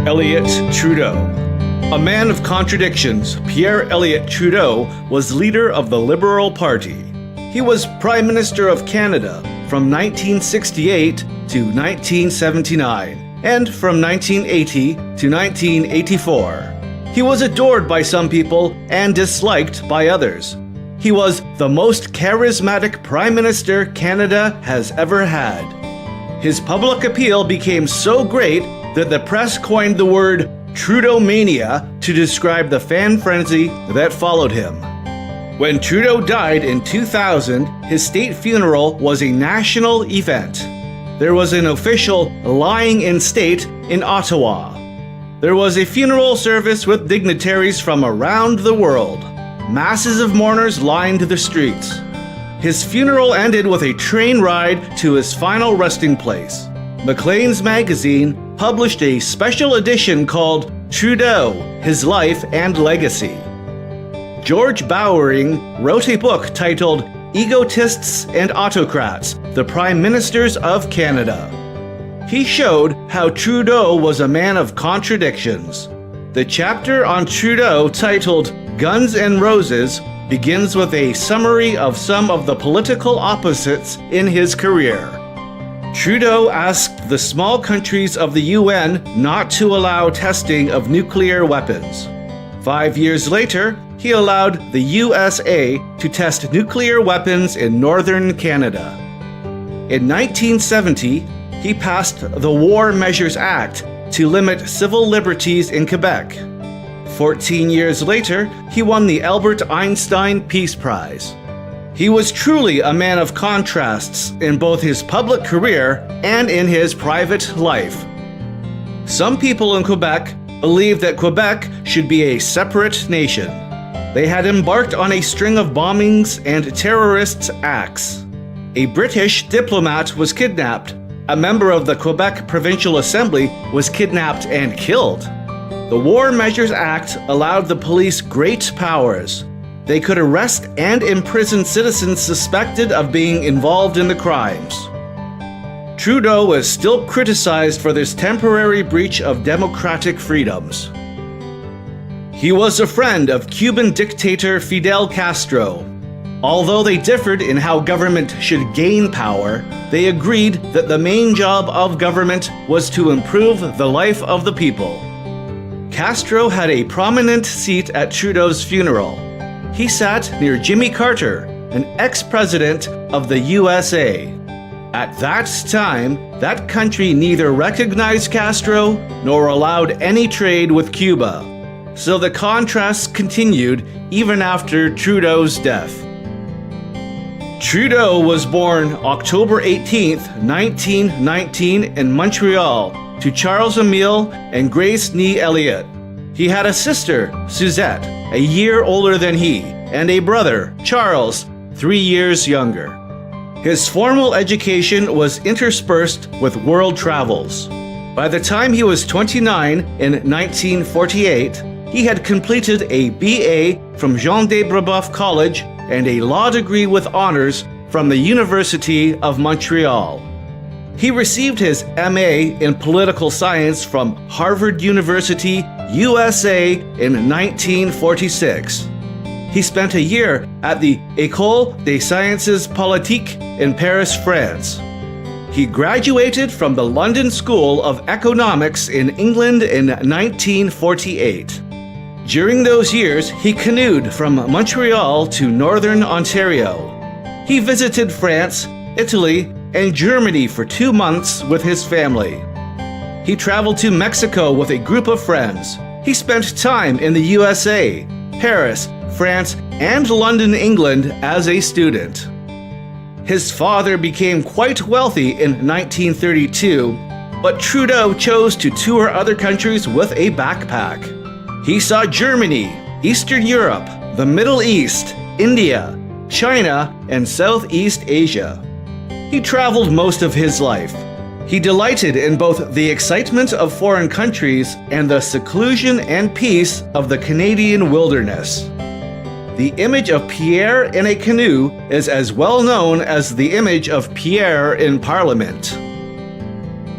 Elliot Trudeau. A man of contradictions, Pierre Elliot Trudeau was leader of the Liberal Party. He was Prime Minister of Canada from 1968 to 1979 and from 1980 to 1984. He was adored by some people and disliked by others. He was the most charismatic Prime Minister Canada has ever had. His public appeal became so great that the press coined the word Trudeau-mania to describe the fan frenzy that followed him. When Trudeau died in 2000, his state funeral was a national event. There was an official lying in state in Ottawa. There was a funeral service with dignitaries from around the world. Masses of mourners lined the streets. His funeral ended with a train ride to his final resting place. Maclean's magazine published a special edition called Trudeau, His Life and Legacy. George Bowering wrote a book titled Egotists and Autocrats, the Prime Ministers of Canada. He showed how Trudeau was a man of contradictions. The chapter on Trudeau, titled Guns and Roses, begins with a summary of some of the political opposites in his career. Trudeau asked the small countries of the UN not to allow testing of nuclear weapons. 5 years later, he allowed the USA to test nuclear weapons in northern Canada. In 1970, he passed the War Measures Act to limit civil liberties in Quebec. 14 years later, he won the Albert Einstein Peace Prize. He was truly a man of contrasts in both his public career and in his private life. Some people in Quebec believed that Quebec should be a separate nation. They had embarked on a string of bombings and terrorist acts. A British diplomat was kidnapped. A member of the Quebec Provincial Assembly was kidnapped and killed. The War Measures Act allowed the police great powers. They could arrest and imprison citizens suspected of being involved in the crimes. Trudeau was still criticized for this temporary breach of democratic freedoms. He was a friend of Cuban dictator Fidel Castro. Although they differed in how government should gain power, they agreed that the main job of government was to improve the life of the people. Castro had a prominent seat at Trudeau's funeral. He sat near Jimmy Carter, an ex-president of the USA. At that time, that country neither recognized Castro nor allowed any trade with Cuba. So the contrasts continued even after Trudeau's death. Trudeau was born October 18, 1919 in Montreal to Charles Emile and Grace Nee Elliot. He had a sister, Suzette, a year older than he, and a brother, Charles, 3 years younger. His formal education was interspersed with world travels. By the time he was 29 in 1948, he had completed a BA from Jean de Brebeuf College and a law degree with honors from the University of Montreal. He received his MA in political science from Harvard University, USA in 1946. He spent a year at the École des Sciences Politiques in Paris, France. He graduated from the London School of Economics in England in 1948. During those years, he canoed from Montreal to northern Ontario. He visited France, Italy, and Germany for 2 months with his family. He traveled to Mexico with a group of friends. He spent time in the USA, Paris, France, and London, England as a student. His father became quite wealthy in 1932, but Trudeau chose to tour other countries with a backpack. He saw Germany, Eastern Europe, the Middle East, India, China, and Southeast Asia. He traveled most of his life. He delighted in both the excitement of foreign countries and the seclusion and peace of the Canadian wilderness. The image of Pierre in a canoe is as well known as the image of Pierre in Parliament.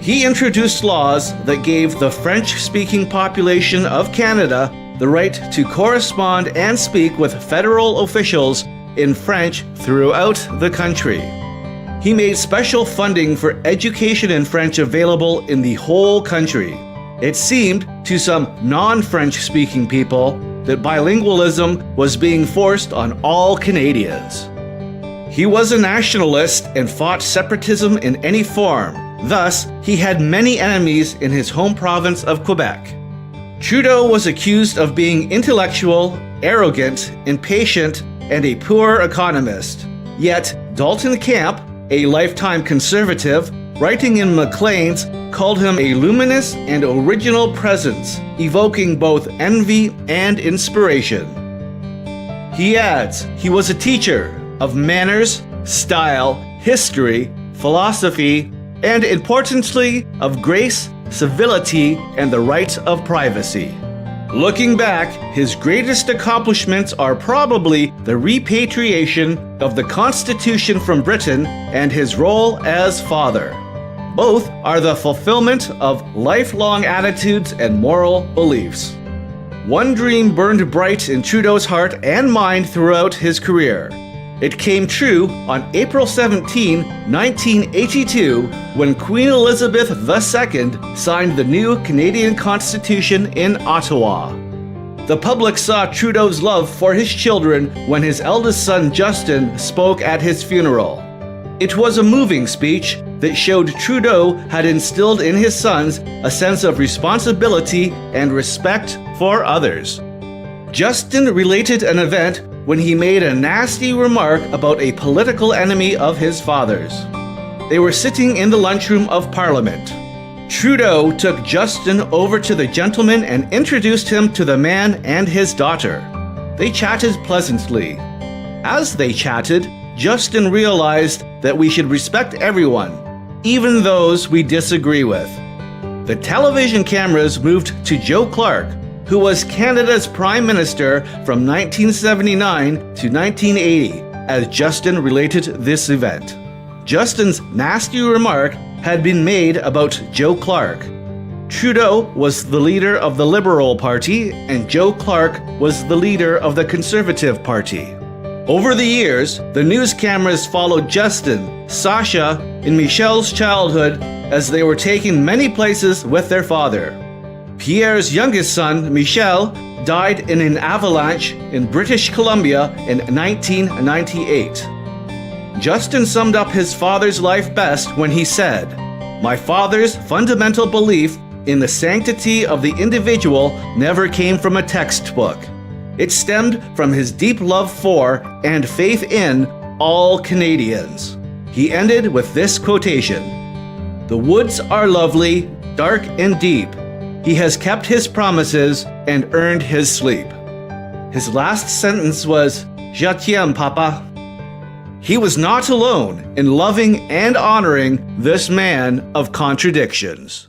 He introduced laws that gave the French-speaking population of Canada the right to correspond and speak with federal officials in French throughout the country. He made special funding for education in French available in the whole country. It seemed to some non-French speaking people that bilingualism was being forced on all Canadians. He was a nationalist and fought separatism in any form. Thus, he had many enemies in his home province of Quebec. Trudeau was accused of being intellectual, arrogant, impatient, and a poor economist. Yet, Dalton Camp, a lifetime conservative, writing in Maclean's, called him a luminous and original presence, evoking both envy and inspiration. He adds, he was a teacher of manners, style, history, philosophy, and importantly, of grace, civility, and the right of privacy. Looking back, his greatest accomplishments are probably the repatriation of the Constitution from Britain and his role as father. Both are the fulfillment of lifelong attitudes and moral beliefs. One dream burned bright in Trudeau's heart and mind throughout his career. It came true on April 17, 1982, when Queen Elizabeth II signed the new Canadian Constitution in Ottawa. The public saw Trudeau's love for his children when his eldest son Justin spoke at his funeral. It was a moving speech that showed Trudeau had instilled in his sons a sense of responsibility and respect for others. Justin related an event when he made a nasty remark about a political enemy of his father's. They were sitting in the lunchroom of Parliament. Trudeau took Justin over to the gentleman and introduced him to the man and his daughter. They chatted pleasantly. As they chatted, Justin realized that we should respect everyone, even those we disagree with. The television cameras moved to Joe Clark, who was Canada's Prime Minister from 1979 to 1980, as Justin related this event. Justin's nasty remark had been made about Joe Clark. Trudeau was the leader of the Liberal Party, and Joe Clark was the leader of the Conservative Party. Over the years, the news cameras followed Justin, Sasha, and Michelle's childhood as they were taken many places with their father. Pierre's youngest son, Michel, died in an avalanche in British Columbia in 1998. Justin summed up his father's life best when he said, "My father's fundamental belief in the sanctity of the individual never came from a textbook. It stemmed from his deep love for and faith in all Canadians." He ended with this quotation, "The woods are lovely, dark and deep. He has kept his promises and earned his sleep." His last sentence was, "Je t'aime, Papa." He was not alone in loving and honoring this man of contradictions.